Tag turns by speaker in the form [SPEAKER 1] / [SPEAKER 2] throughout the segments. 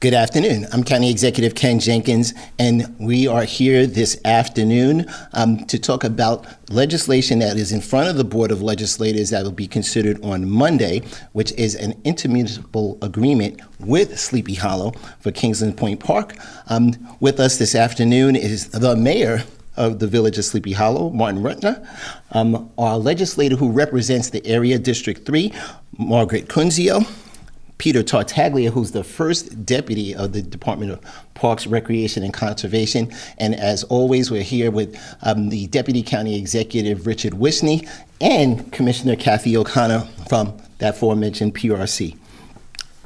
[SPEAKER 1] Good afternoon. I'm County Executive Ken Jenkins, and we are here this afternoon to talk about legislation that is in front of the Board of Legislators that will be considered on Monday, which is an intermunicipal agreement with Sleepy Hollow for Kingsland Point Park. With us this afternoon is the mayor of the village of Sleepy Hollow, Martin Rutner, our legislator who represents the area, District 3, Margaret Kunzio, Peter Tartaglia, who's the first deputy of the Department of Parks, Recreation, and Conservation. And as always, we're here with the Deputy County Executive, Richard Wisney, and Commissioner Kathy O'Connor from that aforementioned PRC.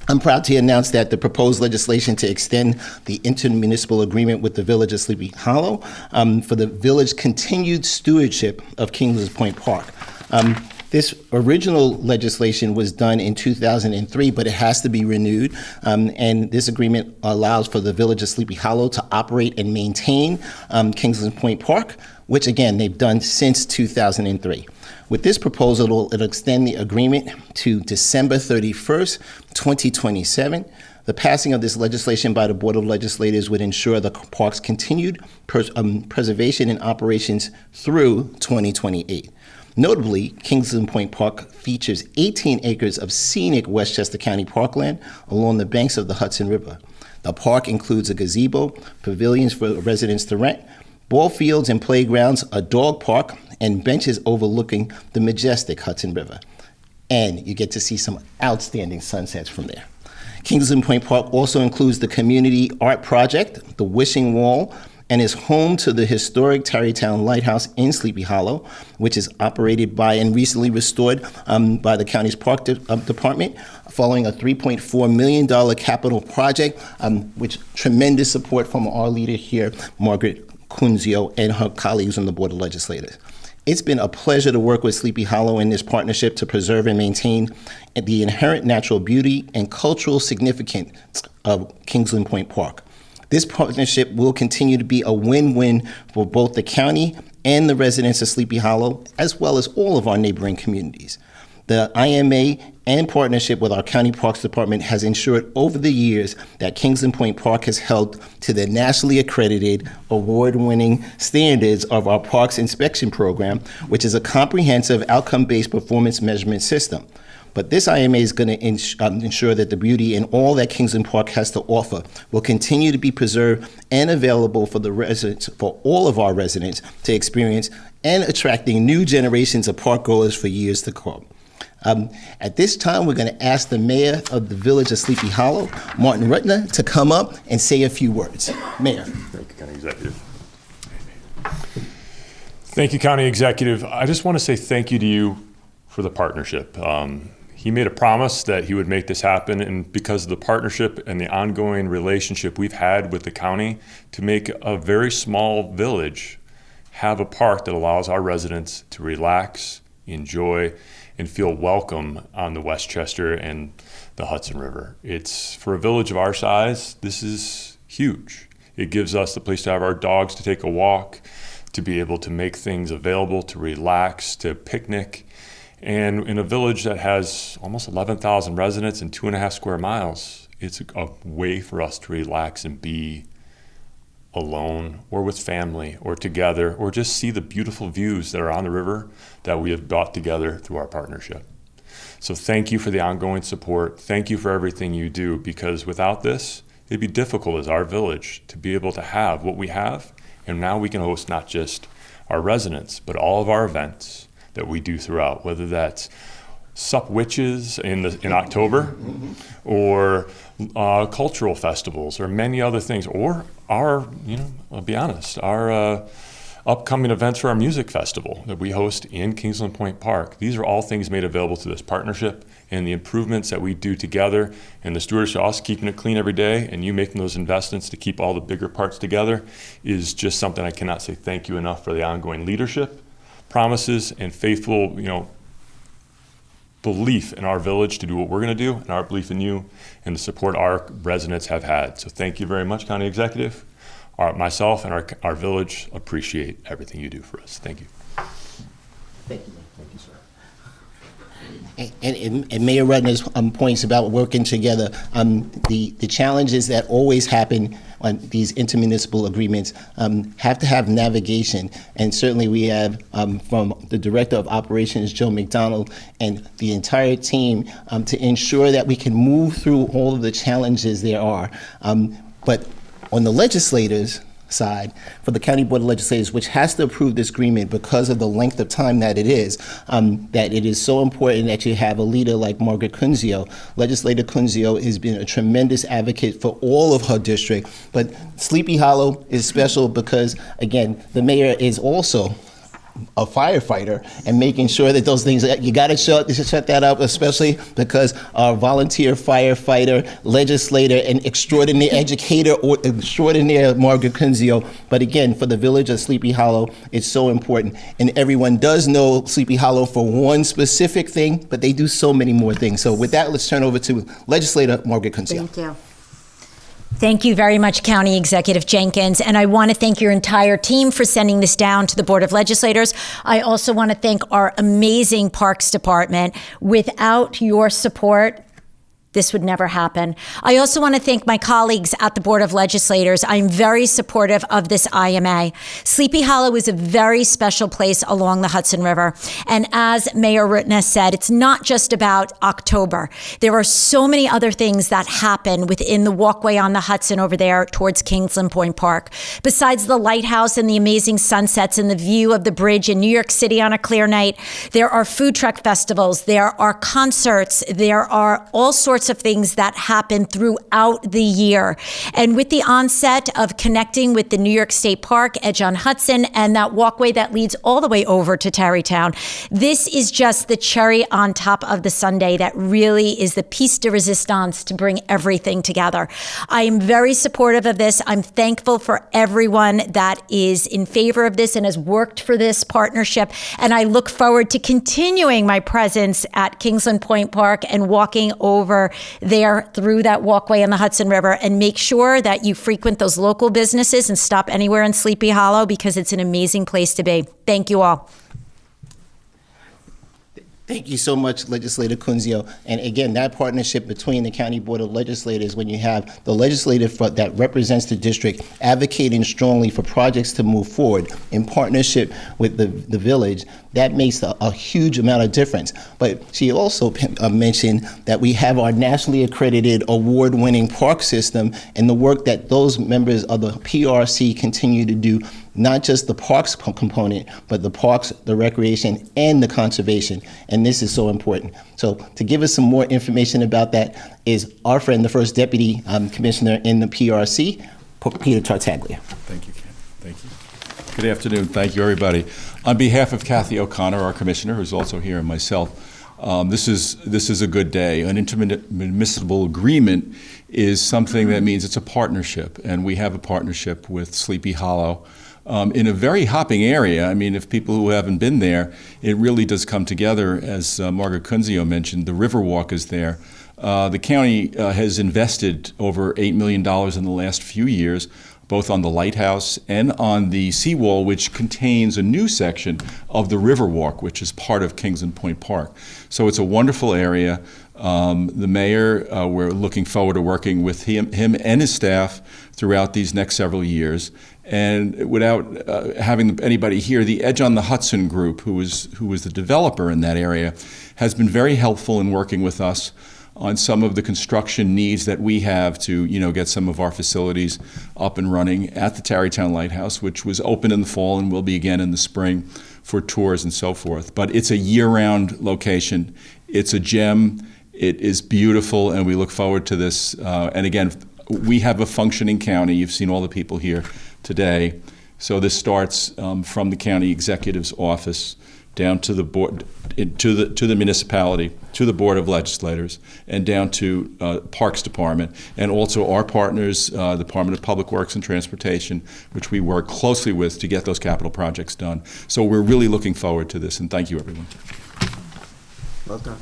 [SPEAKER 1] I'm proud to announce that the proposed legislation to extend the intermunicipal agreement with the village of Sleepy Hollow for the village's continued stewardship of Kingsland Point Park. This original legislation was done in 2003, but it has to be renewed. And this agreement allows for the village of Sleepy Hollow to operate and maintain Kingsland Point Park, which again, they've done since 2003. With this proposal, it'll extend the agreement to December 31st, 2027. The passing of this legislation by the Board of Legislators would ensure the park's continued preservation and operations through 2028. Notably, Kingsland Point Park features 18 acres of scenic Westchester County parkland along the banks of the Hudson River. The park includes a gazebo, pavilions for residents to rent, ball fields and playgrounds, a dog park, and benches overlooking the majestic Hudson River. And you get to see some outstanding sunsets from there. Kingsland Point Park also includes the community art project, the Wishing Wall, and is home to the historic Tarrytown Lighthouse in Sleepy Hollow, which is operated by and recently restored by the county's park department, following a $3.4 million capital project, which tremendous support from our leader here, Margaret Kunzio, and her colleagues on the Board of Legislators. It's been a pleasure to work with Sleepy Hollow in this partnership to preserve and maintain the inherent natural beauty and cultural significance of Kingsland Point Park. This partnership will continue to be a win-win for both the county and the residents of Sleepy Hollow, as well as all of our neighboring communities. The IMA and partnership with our County Parks Department has ensured over the years that Kingsland Point Park has held to the nationally accredited, award-winning standards of our Parks Inspection Program, which is a comprehensive outcome-based performance measurement system. But this IMA is going to ensure that the beauty and all that Kingsland Park has to offer will continue to be preserved and available for the residents, for all of our residents to experience, and attracting new generations of park goers for years to come. At this time, we're going to ask the mayor of the village of Sleepy Hollow, Martin Rutner, to come up and say a few words. Mayor.
[SPEAKER 2] Thank you, County Executive. Thank you, County Executive. I just want to say thank you to you for the partnership. He made a promise that he would make this happen, and because of the partnership and the ongoing relationship we've had with the county to make a very small village have a park that allows our residents to relax, enjoy, and feel welcome on the Westchester and the Hudson River. It's, for a village of our size, this is huge. It gives us the place to have our dogs to take a walk, to be able to make things available, to relax, to picnic. And in a village that has almost 11,000 residents and 2.5 square miles, it's a way for us to relax and be alone or with family or together, or just see the beautiful views that are on the river that we have brought together through our partnership. So thank you for the ongoing support. Thank you for everything you do, because without this, it'd be difficult as our village to be able to have what we have. And now we can host not just our residents, but all of our events that we do throughout, whether that's Sup Witches in October, or cultural festivals, or many other things, or our, I'll be honest, our upcoming events for our music festival that we host in Kingsland Point Park. These are all things made available through this partnership, and the improvements that we do together, and the stewardship, us keeping it clean every day, and you making those investments to keep all the bigger parts together, is just something I cannot say thank you enough for. The ongoing leadership, promises, and faithful, belief in our village to do what we're going to do, and our belief in you, and the support our residents have had. So thank you very much, County Executive. Myself and our village appreciate everything you do for us. Thank you.
[SPEAKER 1] Thank you, sir. And Mayor Rudner's points about working together, the challenges that always happen on these intermunicipal agreements have to have navigation. And certainly we have from the Director of Operations, Joe McDonald, and the entire team to ensure that we can move through all of the challenges there are. But on the legislators' side, for the County Board of Legislators, which has to approve this agreement because of the length of time that it is so important that you have a leader like Margaret Kunzio. Legislator Kunzio has been a tremendous advocate for all of her district, but Sleepy Hollow is special because, again, the mayor is also a firefighter, and making sure that those things, you got to shut that up, especially because our volunteer firefighter, legislator, and extraordinary educator or extraordinaire Margaret Kunzio. But again, for the village of Sleepy Hollow, it's so important. And everyone does know Sleepy Hollow for one specific thing, but they do so many more things. So with that, let's turn over to Legislator Margaret Kunzio.
[SPEAKER 3] Thank you. Thank you very much, County Executive Jenkins. And I want to thank your entire team for sending this down to the Board of Legislators. I also want to thank our amazing Parks Department. Without your support, this would never happen. I also want to thank my colleagues at the Board of Legislators. I'm very supportive of this IMA. Sleepy Hollow is a very special place along the Hudson River. And as Mayor Rutna said, it's not just about October. There are so many other things that happen within the walkway on the Hudson over there towards Kingsland Point Park. Besides the lighthouse and the amazing sunsets and the view of the bridge in New York City on a clear night, there are food truck festivals, there are concerts, there are all sorts of things that happen throughout the year. And with the onset of connecting with the New York State Park, Edge on Hudson, and that walkway that leads all the way over to Tarrytown, this is just the cherry on top of the sundae that really is the piece de resistance to bring everything together. I am very supportive of this. I'm thankful for everyone that is in favor of this and has worked for this partnership. And I look forward to continuing my presence at Kingsland Point Park and walking over there through that walkway in the Hudson River, and make sure that you frequent those local businesses and stop anywhere in Sleepy Hollow because it's an amazing place to be. Thank you all.
[SPEAKER 1] Thank you so much, Legislator Kunzio. And again, that partnership between the County Board of Legislators, when you have the legislative that represents the district advocating strongly for projects to move forward in partnership with the village, that makes a huge amount of difference. But she also mentioned that we have our nationally accredited award-winning park system and the work that those members of the PRC continue to do, not just the parks component, but the parks, the recreation, and the conservation. And this is so important. So to give us some more information about that is our friend, the first Deputy Commissioner in the PRC, Peter Tartaglia.
[SPEAKER 4] Thank you, Ken. Thank you. Good afternoon. Thank you, everybody. On behalf of Kathy O'Connor, our commissioner, who's also here, and myself, this is a good day. An intermunicipal agreement is something that means it's a partnership, and we have a partnership with Sleepy Hollow in a very hopping area. I mean, if people who haven't been there, it really does come together. As Margaret Kunzio mentioned, the Riverwalk is there. The county has invested over $8 million in the last few years, both on the lighthouse and on the seawall, which contains a new section of the Riverwalk, which is part of Kingsland Point Park. So it's a wonderful area. The mayor, we're looking forward to working with him and his staff throughout these next several years. And without having anybody here, the Edge on the Hudson group, who was the developer in that area, has been very helpful in working with us on some of the construction needs that we have to, get some of our facilities up and running at the Tarrytown Lighthouse, which was open in the fall and will be again in the spring for tours and so forth. But it's a year-round location. It's a gem. It is beautiful, and we look forward to this. And again, we have a functioning county. You've seen all the people here today. So this starts from the county executive's office down to the board, to the municipality, to the Board of Legislators, and down to Parks Department, and also our partners, Department of Public Works and Transportation, which we work closely with to get those capital projects done. So we're really looking forward to this, and thank you, everyone.
[SPEAKER 1] Well done.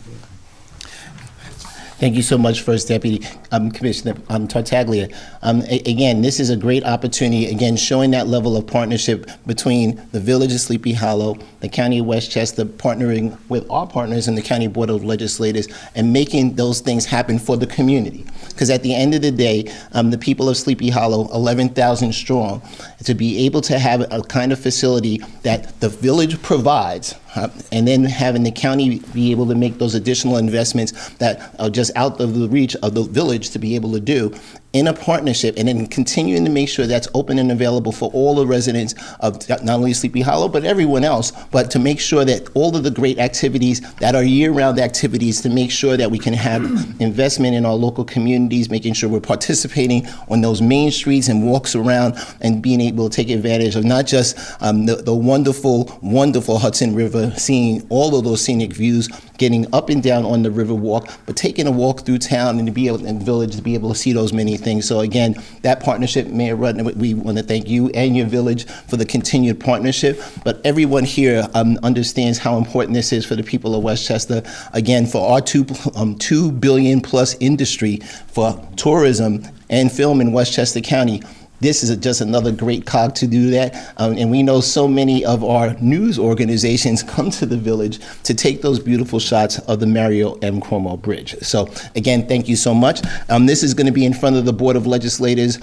[SPEAKER 1] Thank you so much, First Deputy Commissioner Tartaglia. Again, this is a great opportunity, again, showing that level of partnership between the Village of Sleepy Hollow, the County of Westchester, partnering with our partners in the County Board of Legislators, and making those things happen for the community. Because at the end of the day, the people of Sleepy Hollow, 11,000 strong, to be able to have a kind of facility that the village provides, and then having the county be able to make those additional investments that are just out of the reach of the village to be able to do in a partnership, and then continuing to make sure that's open and available for all the residents of not only Sleepy Hollow, but everyone else, but to make sure that all of the great activities that are year-round activities, to make sure that we can have investment in our local communities, making sure we're participating on those main streets and walks around, and being able to take advantage of not just the wonderful, wonderful Hudson River, seeing all of those scenic views, getting up and down on the river walk, but taking a walk through town and to be able, in the village, to be able to see those many things. So again, that partnership, Mayor Rutten, we want to thank you and your village for the continued partnership, but everyone here understands how important this is for the people of Westchester, again, for our $2 billion plus industry for tourism and film in Westchester County. This is just another great cog to do that. And we know so many of our news organizations come to the village to take those beautiful shots of the Mario M. Cuomo Bridge. So again, thank you so much. This is going to be in front of the Board of Legislators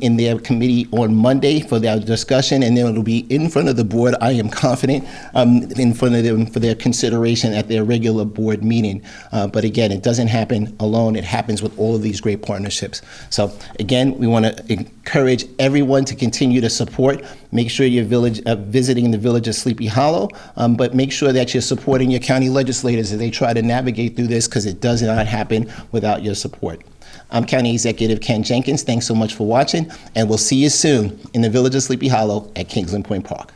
[SPEAKER 1] in their committee on Monday for their discussion, and then it'll be in front of the board, I am confident, in front of them for their consideration at their regular board meeting. But again, it doesn't happen alone. It happens with all of these great partnerships. So again, we want to encourage everyone to continue to support. Make sure you're visiting the Village of Sleepy Hollow, but make sure that you're supporting your county legislators as they try to navigate through this, because it does not happen without your support. I'm County Executive Ken Jenkins. Thanks so much for watching, and we'll see you soon in the Village of Sleepy Hollow at Kingsland Point Park.